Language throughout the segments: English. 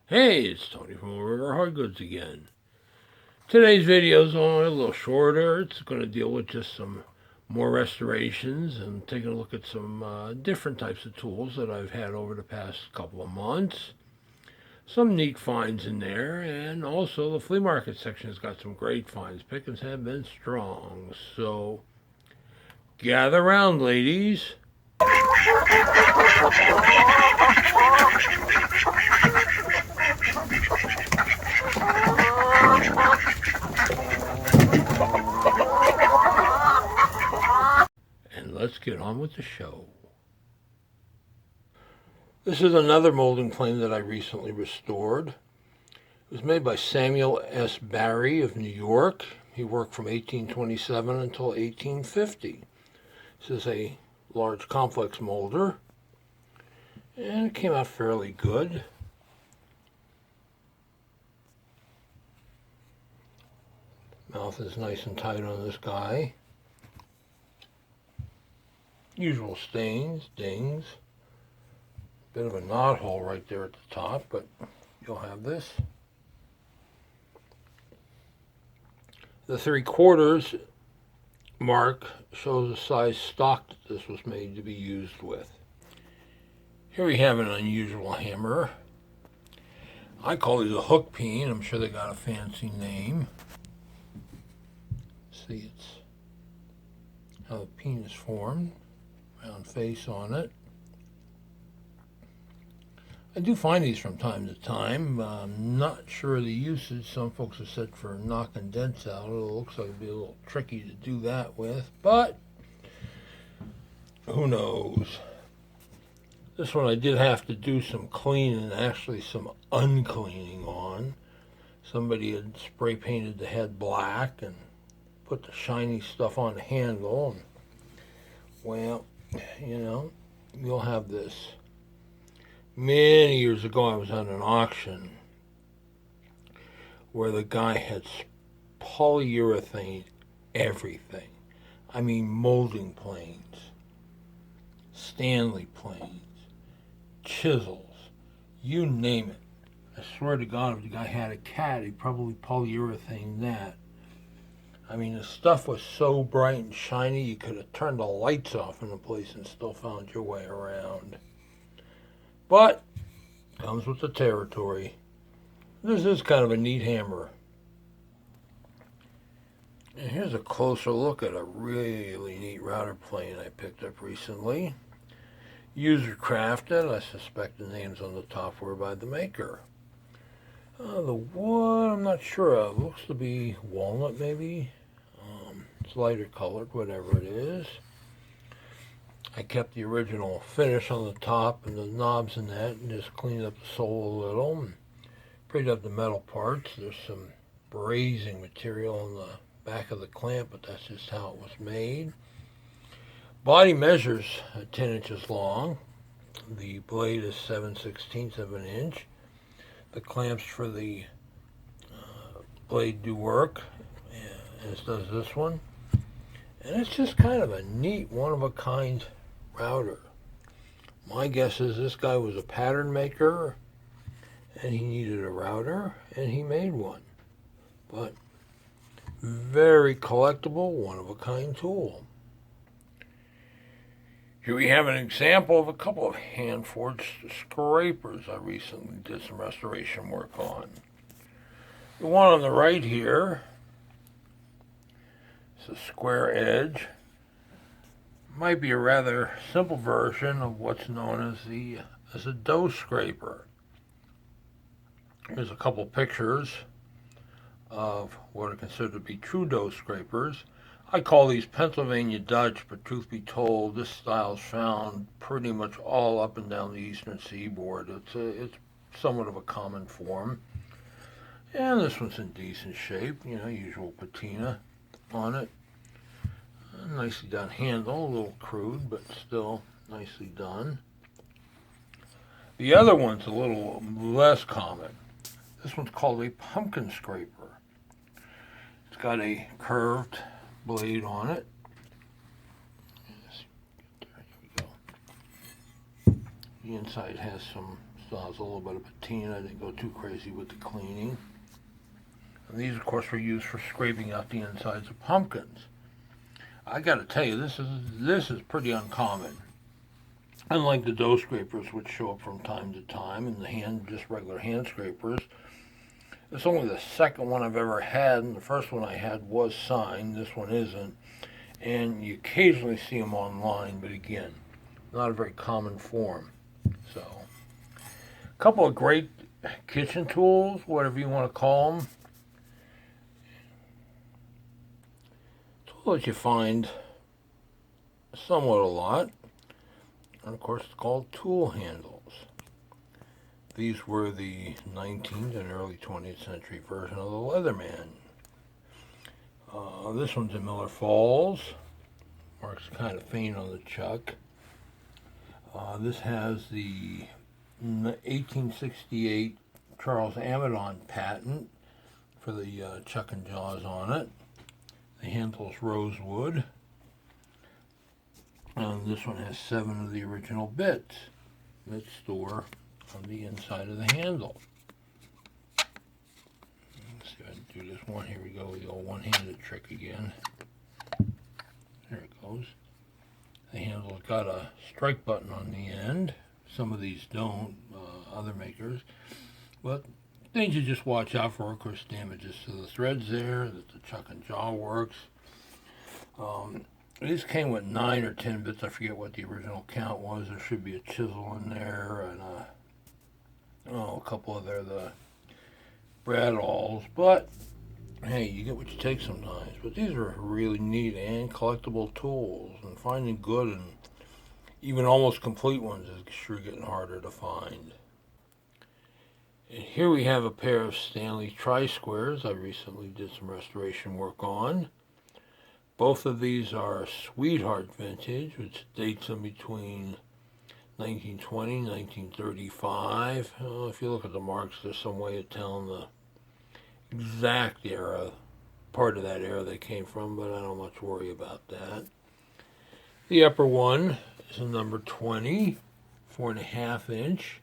Hey, it's Tony from River Hard Goods again. Today's video is only a little shorter. It's going to deal with just some more restorations and taking a look at some different types of tools that I've had over the past couple of months. Some neat finds in there, and also the flea market section has got some great finds. Pickings have been strong, so gather round, ladies. And let's get on with the show. This is another molding plane that I recently restored. It was made by Samuel S. Barry of New York. He worked from 1827 until 1850. This is a large complex molder, and it came out fairly good. Mouth is nice and tight on this guy. Usual stains, dings. Bit of a knot hole right there at the top, but you'll have this. The 3/4 mark shows the size stock that this was made to be used with. Here we have an unusual hammer. I call these a hook peen. I'm sure they got a fancy name. See, it's how the peen is formed. Round face on it. I do find these from time to time. I'm not sure of the usage. Some folks have said for knocking dents out. It looks like it'd be a little tricky to do that with, but who knows. This one I did have to do some cleaning, actually some uncleaning on. Somebody had spray painted the head black and put the shiny stuff on the handle. And, well, you'll have this. Many years ago, I was at an auction where the guy had polyurethane everything. I mean, molding planes, Stanley planes, chisels, you name it. I swear to God, if the guy had a cat, he'd probably polyurethane that. I mean, the stuff was so bright and shiny, you could have turned the lights off in the place and still found your way around. But, comes with the territory. This is kind of a neat hammer. And here's a closer look at a really neat router plane I picked up recently. User crafted. I suspect the names on the top were by the maker. The wood, I'm not sure of. Looks to be walnut, maybe. It's lighter colored, whatever it is. I kept the original finish on the top and the knobs and that, and just cleaned up the sole a little and prettied up the metal parts. There's some brazing material on the back of the clamp, but that's just how it was made. Body measures 10 inches long. The blade is 7/16 of an inch. The clamps for the blade do work, as does this one. And it's just kind of a neat, one-of-a-kind router. My guess is this guy was a pattern maker and he needed a router and he made one. But very collectible, one-of-a-kind tool. Here we have an example of a couple of hand-forged scrapers I recently did some restoration work on. The one on the right here is a square edge. Might be a rather simple version of what's known as a dough scraper. Here's a couple pictures of what are considered to be true dough scrapers. I call these Pennsylvania Dutch, but truth be told, this style is found pretty much all up and down the eastern seaboard. It's somewhat of a common form. And this one's in decent shape, usual patina on it. A nicely done handle, a little crude, but still nicely done. The other one's a little less common. This one's called a pumpkin scraper. It's got a curved blade on it. There we go. The inside has some Still has a little bit of patina. I didn't go too crazy with the cleaning. And these, of course, were used for scraping out the insides of pumpkins. I got to tell you, this is pretty uncommon. Unlike the dough scrapers, which show up from time to time, and just regular hand scrapers, it's only the second one I've ever had, and the first one I had was signed. This one isn't. And you occasionally see them online, but again, not a very common form. So, a couple of great kitchen tools, whatever you want to call them. Tool that you find somewhat a lot. And of course, it's called tool handles. These were the 19th and early 20th century version of the Leatherman. This one's in Miller Falls. Mark's kind of faint on the chuck. This has the 1868 Charles Amadon patent for the chuck and jaws on it. The handle's rosewood. And this one has 7 of the original bits that store on the inside of the handle. Let's see if I can do this one. Here we go, the old one-handed trick again. There it goes. The handle's got a strike button on the end. Some of these don't, other makers. But things you just watch out for, of course, damages to the threads there, that the chuck and jaw works. These came with 9 or 10 bits. I forget what the original count was. There should be a chisel in there and a couple of the brad-alls. But hey, you get what you take sometimes. But these are really neat and collectible tools, and finding good and even almost complete ones is sure getting harder to find. And here we have a pair of Stanley tri-squares I recently did some restoration work on. Both of these are Sweetheart vintage, which dates them between 1920 and 1935. If you look at the marks, there's some way of telling the exact era, part of that era they came from, but I don't much worry about that. The upper one is a number 20, 4.5 inch.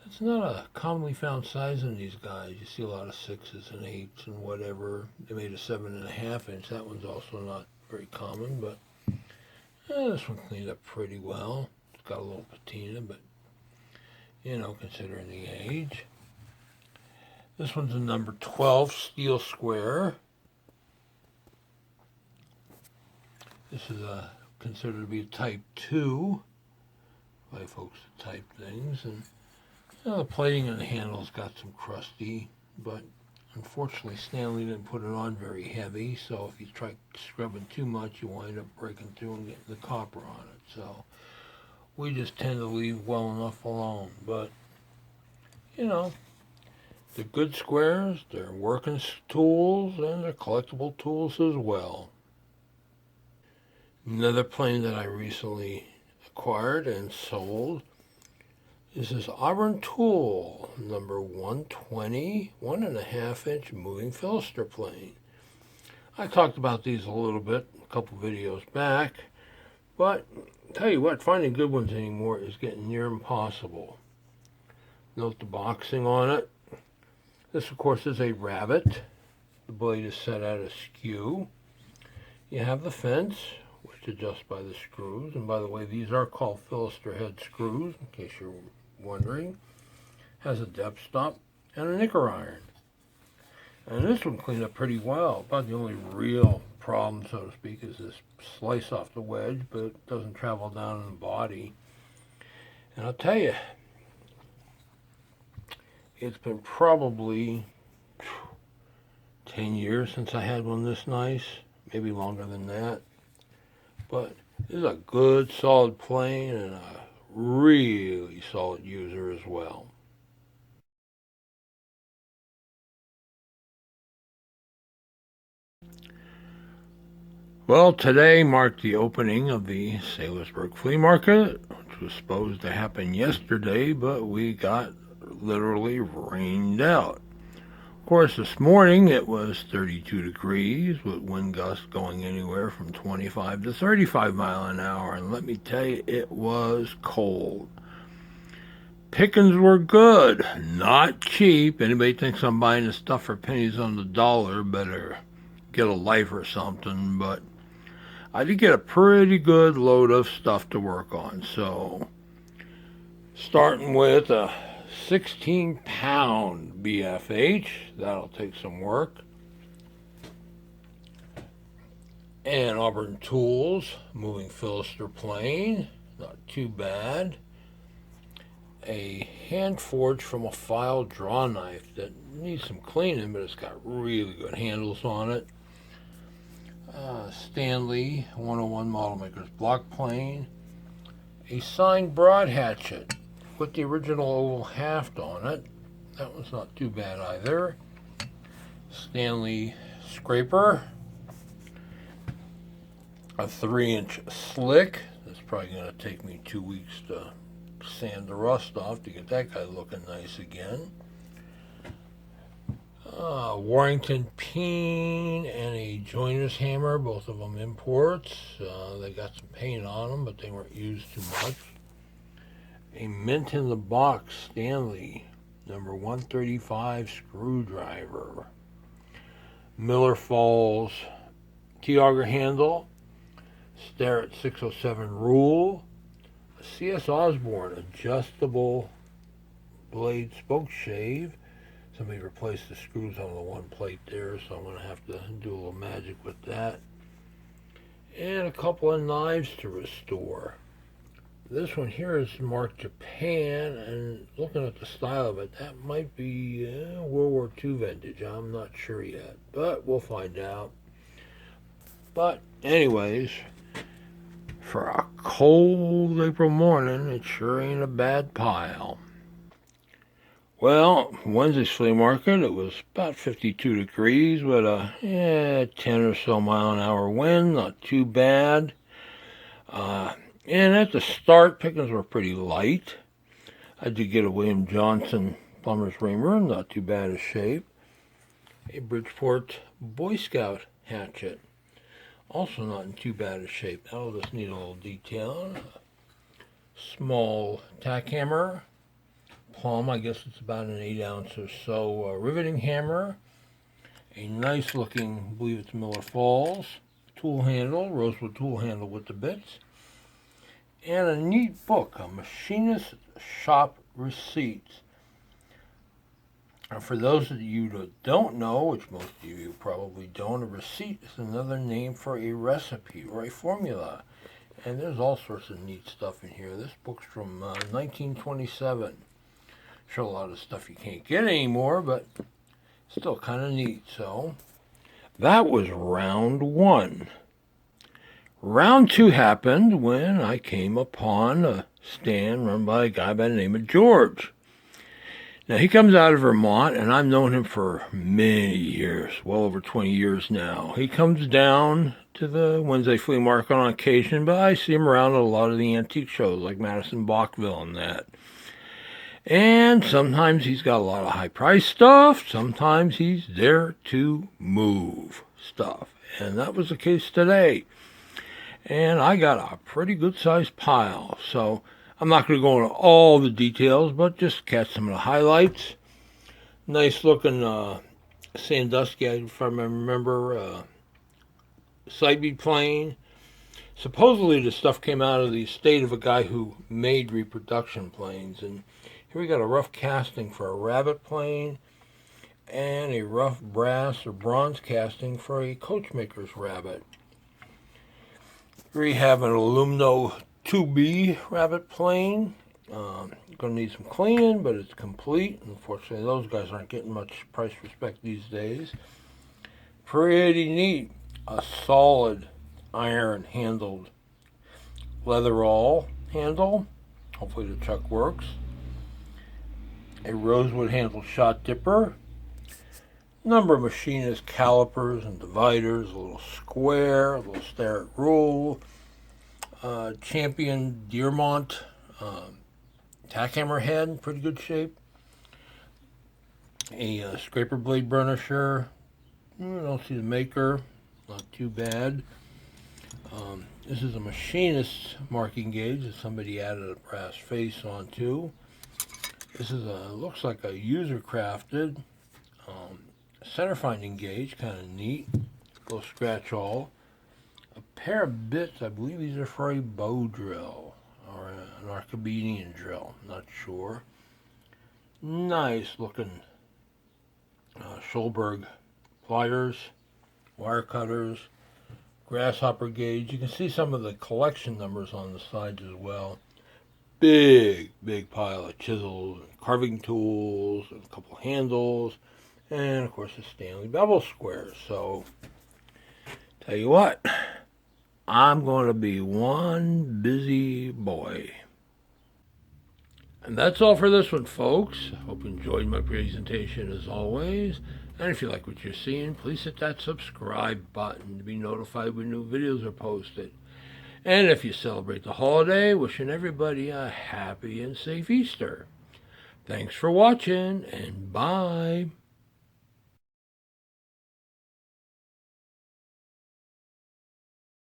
It's not a commonly found size in these guys. You see a lot of 6s and 8s and whatever. They made a 7.5 inch. That one's also not very common, but this one cleaned up pretty well. It's got a little patina, but you know, considering the age. This one's a number 12 steel square. This is considered to be a type 2 by folks that type things, and the plating on the handle's got some crusty, but unfortunately Stanley didn't put it on very heavy, so if you try scrubbing too much, you wind up breaking through and getting the copper on it. So we just tend to leave well enough alone. But, you know, they're good squares, they're working tools, and they're collectible tools as well. Another plane that I recently acquired and sold. This is Auburn tool, number 120, 1.5 inch moving fillister plane. I talked about these a little bit a couple videos back, but tell you what, finding good ones anymore is getting near impossible. Note the boxing on it. This, of course, is a rabbit. The blade is set out askew. You have the fence, which adjusts by the screws. And by the way, these are called fillister head screws, in case you're wondering. Has a depth stop and a knicker iron. And this one cleaned up pretty well. About the only real problem, so to speak, is this slice off the wedge, but it doesn't travel down in the body. And I'll tell you, it's been probably 10 years since I had one this nice, maybe longer than that. But this is a good, solid plane and a really solid user as well. Well, today marked the opening of the Salisbury Flea Market, which was supposed to happen yesterday, but we got literally rained out. Of course, this morning it was 32 degrees with wind gusts going anywhere from 25 to 35 miles an hour, and let me tell you, it was cold. pickings were good, not cheap. Anybody thinks I'm buying this stuff for pennies on the dollar better get a life or something, but I did get a pretty good load of stuff to work on. So starting with a 16-pound BFH, that'll take some work. And Auburn tools, moving fillister plane, not too bad. A hand forged from a file draw knife that needs some cleaning, but it's got really good handles on it. Stanley 101 model maker's block plane. A signed broad hatchet with the original oval haft on it. That one's not too bad either. Stanley scraper. A 3-inch slick. That's probably going to take me 2 weeks to sand the rust off to get that guy looking nice again. Warrington peen and a joiner's hammer, both of them imports. They got some paint on them, but they weren't used too much. A mint in the box Stanley number 135 screwdriver. Miller Falls T-auger handle. Starrett 607 rule. A C.S. Osborne adjustable blade spoke shave. Somebody replaced the screws on the one plate there, so I'm going to have to do a little magic with that. And a couple of knives to restore. This one here is marked Japan, and looking at the style of it, that might be World War II vintage. I'm not sure yet, but we'll find out. But anyways, for a cold April morning, it sure ain't a bad pile. Well, Wednesday's flea market, it was about 52 degrees with a 10 or so mile an hour wind, not too bad. And at the start, pickings were pretty light. I did get a William Johnson plumber's reamer, not too bad a shape. A Bridgeport Boy Scout hatchet, also not in too bad a shape. That'll just need a little detail. Small tack hammer. Plum, I guess it's about an 8 ounce or so riveting hammer. A nice looking, I believe it's Miller Falls tool handle, rosewood tool handle with the bits. And a neat book, a machinist shop receipts. And for those of you that don't know, which most of you probably don't, a receipt is another name for a recipe or a formula. And there's all sorts of neat stuff in here. This book's from 1927. Sure, a lot of stuff you can't get anymore, but still kind of neat. So that was round one. Round two happened when I came upon a stand run by a guy by the name of George. Now, he comes out of Vermont, and I've known him for many years, well over 20 years now. He comes down to the Wednesday flea market on occasion, but I see him around at a lot of the antique shows like Madison Bachville and that. And sometimes he's got a lot of high-priced stuff. Sometimes he's there to move stuff. And that was the case today. And I got a pretty good-sized pile. So I'm not going to go into all the details, but just catch some of the highlights. Nice-looking Sandusky, if I remember, side bead plane. Supposedly the stuff came out of the estate of a guy who made reproduction planes. And here we got a rough casting for a rabbit plane and a rough brass or bronze casting for a coachmaker's rabbit. Here we have an Alumno 2B rabbit plane. Going to need some cleaning, but it's complete. Unfortunately, those guys aren't getting much price respect these days. Pretty neat. A solid iron-handled leatherall handle. Hopefully the chuck works. A rosewood handled shot dipper. Number of machinist calipers and dividers. A little square, a little Starrett rule. Champion Dearmont tack hammer head, pretty good shape. A scraper blade burnisher. I don't see the maker, not too bad. This is a machinist marking gauge that somebody added a brass face onto. This is looks like a user crafted center finding gauge, kind of neat. Little scratch all. A pair of bits, I believe these are for a bow drill or an Archimedean drill, not sure. Nice looking Schulberg pliers, wire cutters, grasshopper gauge. You can see some of the collection numbers on the sides as well. Big pile of chisels and carving tools and a couple handles, and of course a Stanley bevel square. So tell you what, I'm going to be one busy boy. And that's all for this one, folks. Hope you enjoyed my presentation as always. And if you like what you're seeing, please hit that subscribe button to be notified when new videos are posted. And if you celebrate the holiday, wishing everybody a happy and safe Easter. Thanks for watching, and bye.